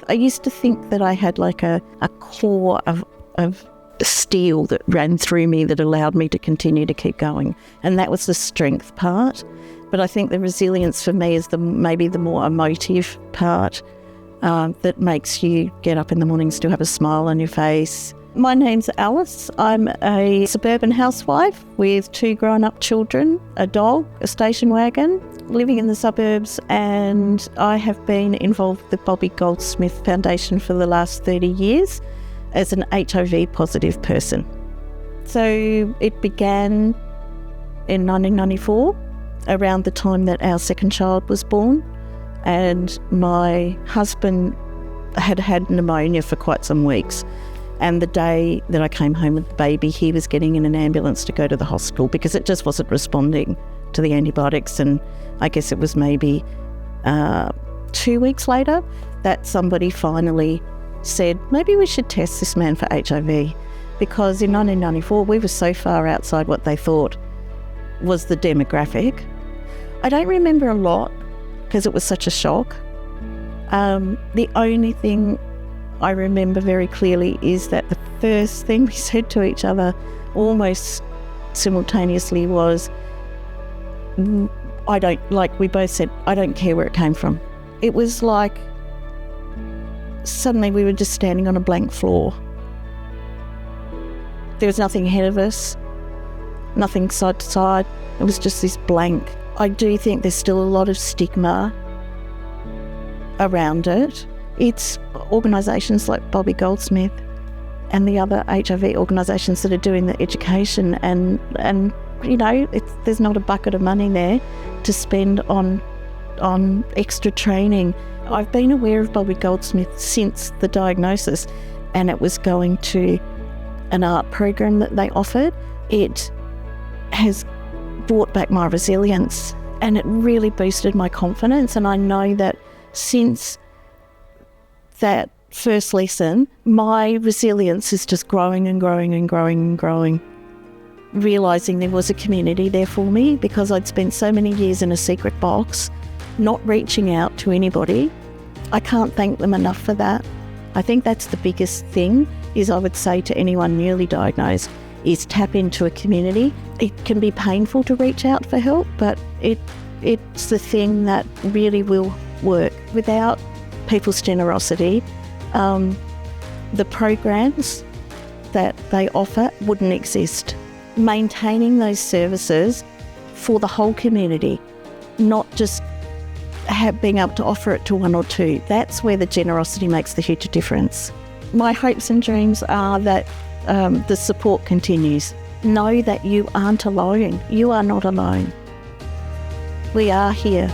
I used to think that I had like a core of steel that ran through me that allowed me to continue to keep going. And that was the strength part. But I think the resilience for me is maybe the more emotive part that makes you get up in the morning, still have a smile on your face. My name's Alice. I'm a suburban housewife with 2 grown-up children, a dog, a station wagon, living in the suburbs, and I have been involved with the Bobby Goldsmith Foundation for the last 30 years as an HIV positive person. So it began in 1994, around the time that our second child was born, and my husband had pneumonia for quite some weeks. And the day that I came home with the baby, he was getting in an ambulance to go to the hospital because it just wasn't responding to the antibiotics. And I guess it was maybe 2 weeks later that somebody finally said, maybe we should test this man for HIV, because in 1994 we were so far outside what they thought was the demographic. I don't remember a lot because it was such a shock. The only thing I remember very clearly is that the first thing we said to each other almost simultaneously was, we both said, I don't care where it came from. It was like suddenly we were just standing on a blank floor. There was nothing ahead of us, nothing side to side. It was just this blank. I do think there's still a lot of stigma around it. It's organisations like Bobby Goldsmith and the other HIV organisations that are doing the education, and you know, there's not a bucket of money there to spend on extra training. I've been aware of Bobby Goldsmith since the diagnosis, and it was going to an art program that they offered. It has brought back my resilience, and it really boosted my confidence. And I know that since that first lesson, my resilience is just growing and growing and growing and growing. Realising there was a community there for me, because I'd spent so many years in a secret box, not reaching out to anybody. I can't thank them enough for that. I think that's the biggest thing, is I would say to anyone newly diagnosed, is tap into a community. It can be painful to reach out for help, but it's the thing that really will work. Without people's generosity, the programs that they offer wouldn't exist. Maintaining those services for the whole community, not just being able to offer it to 1 or 2. That's where the generosity makes the huge difference. My hopes and dreams are that the support continues. Know that you aren't alone. You are not alone. We are here.